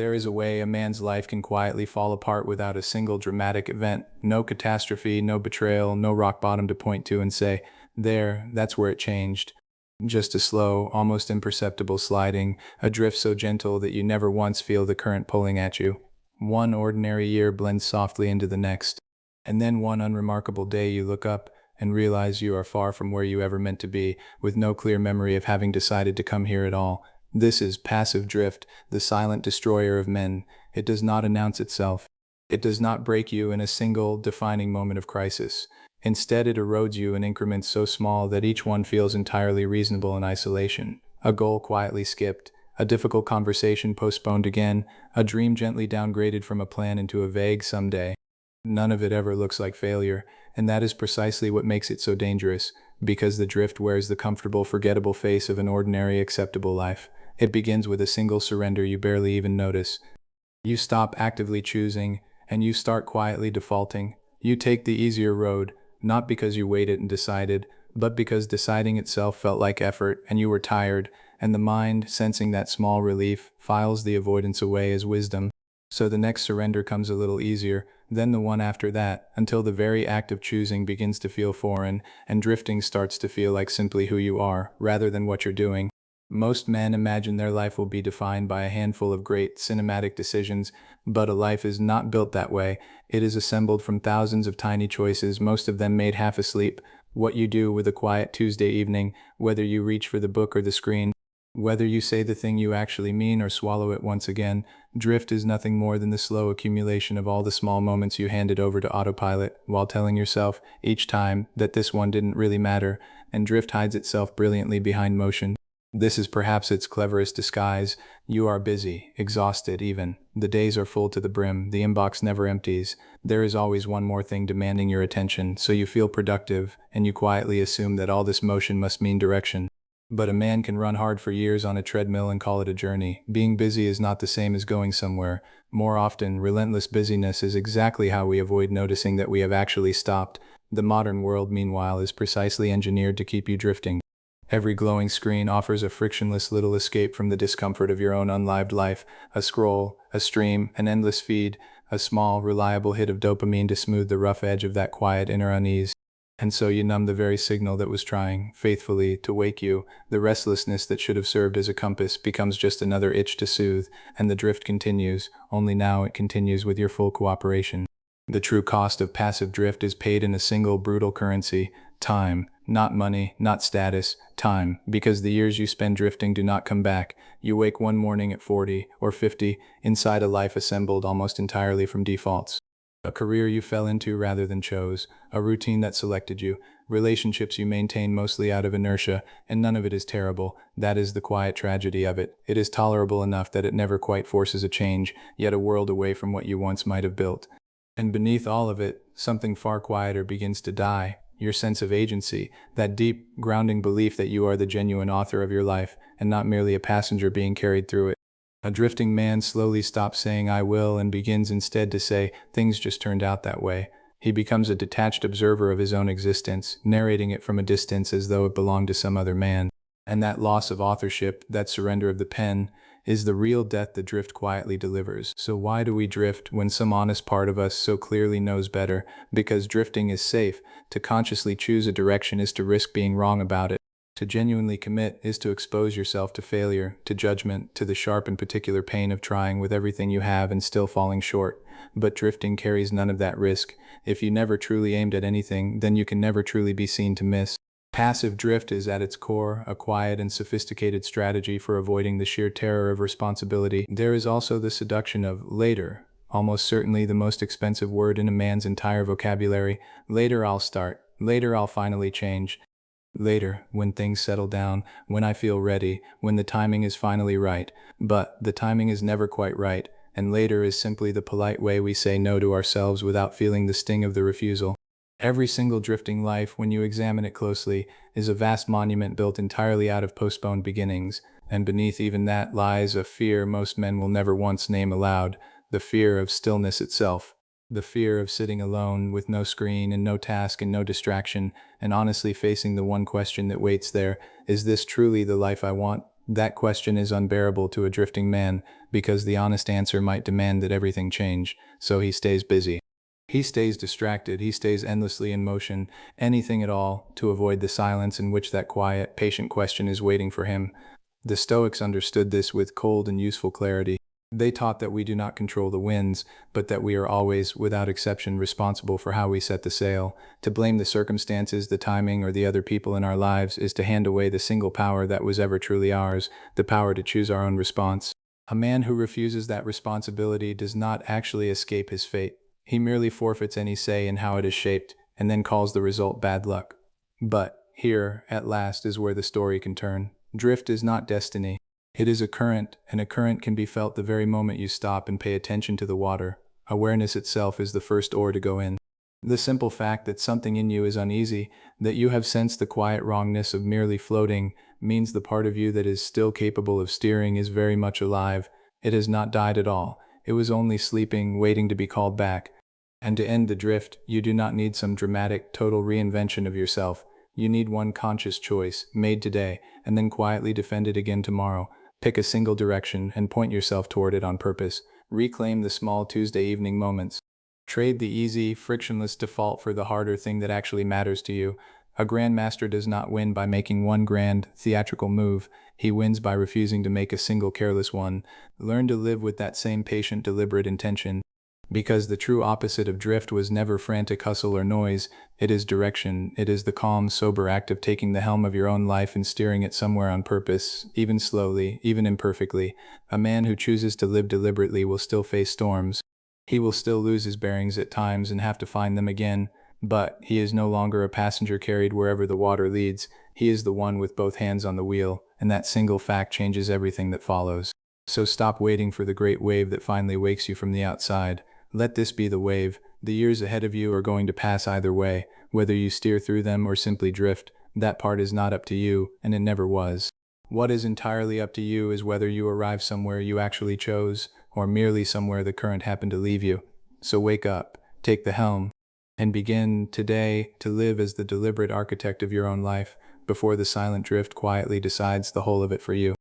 There is a way a man's life can quietly fall apart without a single dramatic event. No catastrophe, no betrayal, no rock bottom to point to and say, there, that's where it changed. Just a slow, almost imperceptible sliding, a drift so gentle that you never once feel the current pulling at you. One ordinary year blends softly into the next. And then one unremarkable day you look up and realize you are far from where you ever meant to be, with no clear memory of having decided to come here at all. This is passive drift, the silent destroyer of men. It does not announce itself. It does not break you in a single, defining moment of crisis. Instead, it erodes you in increments so small that each one feels entirely reasonable in isolation. A goal quietly skipped, a difficult conversation postponed again, a dream gently downgraded from a plan into a vague someday. None of it ever looks like failure, and that is precisely what makes it so dangerous, because the drift wears the comfortable, forgettable face of an ordinary, acceptable life. It begins with a single surrender you barely even notice. You stop actively choosing, and you start quietly defaulting. You take the easier road, not because you waited and decided, but because deciding itself felt like effort, and you were tired, and the mind, sensing that small relief, files the avoidance away as wisdom. So the next surrender comes a little easier, then the one after that, until the very act of choosing begins to feel foreign, and drifting starts to feel like simply who you are, rather than what you're doing. Most men imagine their life will be defined by a handful of great, cinematic decisions, but a life is not built that way. It is assembled from thousands of tiny choices, most of them made half asleep. What you do with a quiet Tuesday evening, whether you reach for the book or the screen, whether you say the thing you actually mean or swallow it once again, drift is nothing more than the slow accumulation of all the small moments you handed over to autopilot, while telling yourself, each time, that this one didn't really matter, and drift hides itself brilliantly behind motion. This is perhaps its cleverest disguise. You are busy, exhausted even. The days are full to the brim, the inbox never empties. There is always one more thing demanding your attention, so you feel productive, and you quietly assume that all this motion must mean direction. But a man can run hard for years on a treadmill and call it a journey. Being busy is not the same as going somewhere. More often, relentless busyness is exactly how we avoid noticing that we have actually stopped. The modern world, meanwhile, is precisely engineered to keep you drifting. Every glowing screen offers a frictionless little escape from the discomfort of your own unlived life. A scroll, a stream, an endless feed, a small, reliable hit of dopamine to smooth the rough edge of that quiet inner unease. And so you numb the very signal that was trying, faithfully, to wake you. The restlessness that should have served as a compass becomes just another itch to soothe, and the drift continues, only now it continues with your full cooperation. The true cost of passive drift is paid in a single brutal currency: time. Not money, not status, time, because the years you spend drifting do not come back. You wake one morning at 40 or 50, inside a life assembled almost entirely from defaults. A career you fell into rather than chose, a routine that selected you, relationships you maintain mostly out of inertia, and none of it is terrible. That is the quiet tragedy of it. It is tolerable enough that it never quite forces a change, yet a world away from what you once might have built. And beneath all of it, something far quieter begins to die. Your sense of agency, that deep, grounding belief that you are the genuine author of your life, and not merely a passenger being carried through it. A drifting man slowly stops saying "I will" and begins instead to say, "Things just turned out that way." He becomes a detached observer of his own existence, narrating it from a distance as though it belonged to some other man. And that loss of authorship, that surrender of the pen, is the real death the drift quietly delivers. So why do we drift when some honest part of us so clearly knows better? Because drifting is safe. To consciously choose a direction is to risk being wrong about it. To genuinely commit is to expose yourself to failure, to judgment, to the sharp and particular pain of trying with everything you have and still falling short. But drifting carries none of that risk. If you never truly aimed at anything, then you can never truly be seen to miss. Passive drift is at its core a quiet and sophisticated strategy for avoiding the sheer terror of responsibility. There is also the seduction of later, almost certainly the most expensive word in a man's entire vocabulary. Later I'll start. Later I'll finally change. Later, when things settle down, when I feel ready, when the timing is finally right. But the timing is never quite right, and later is simply the polite way we say no to ourselves without feeling the sting of the refusal. Every single drifting life, when you examine it closely, is a vast monument built entirely out of postponed beginnings, and beneath even that lies a fear most men will never once name aloud, the fear of stillness itself. The fear of sitting alone, with no screen and no task and no distraction, and honestly facing the one question that waits there: is this truly the life I want? That question is unbearable to a drifting man because the honest answer might demand that everything change, so he stays busy. He stays distracted, he stays endlessly in motion, anything at all, to avoid the silence in which that quiet, patient question is waiting for him. The Stoics understood this with cold and useful clarity. They taught that we do not control the winds, but that we are always, without exception, responsible for how we set the sail. To blame the circumstances, the timing, or the other people in our lives is to hand away the single power that was ever truly ours, the power to choose our own response. A man who refuses that responsibility does not actually escape his fate. He merely forfeits any say in how it is shaped, and then calls the result bad luck. But here, at last, is where the story can turn. Drift is not destiny. It is a current, and a current can be felt the very moment you stop and pay attention to the water. Awareness itself is the first oar to go in. The simple fact that something in you is uneasy, that you have sensed the quiet wrongness of merely floating, means the part of you that is still capable of steering is very much alive. It has not died at all. It was only sleeping, waiting to be called back. And to end the drift, you do not need some dramatic, total reinvention of yourself. You need one conscious choice, made today, and then quietly defended again tomorrow. Pick a single direction and point yourself toward it on purpose. Reclaim the small Tuesday evening moments. Trade the easy, frictionless default for the harder thing that actually matters to you. A grandmaster does not win by making one grand, theatrical move. He wins by refusing to make a single careless one. Learn to live with that same patient, deliberate intention. Because the true opposite of drift was never frantic hustle or noise. It is direction. It is the calm, sober act of taking the helm of your own life and steering it somewhere on purpose, even slowly, even imperfectly. A man who chooses to live deliberately will still face storms. He will still lose his bearings at times and have to find them again. But he is no longer a passenger carried wherever the water leads. He is the one with both hands on the wheel, and that single fact changes everything that follows. So stop waiting for the great wave that finally wakes you from the outside. Let this be the wave. The years ahead of you are going to pass either way, whether you steer through them or simply drift. That part is not up to you, and it never was. What is entirely up to you is whether you arrive somewhere you actually chose, or merely somewhere the current happened to leave you. So wake up, take the helm, and begin today to live as the deliberate architect of your own life, before the silent drift quietly decides the whole of it for you.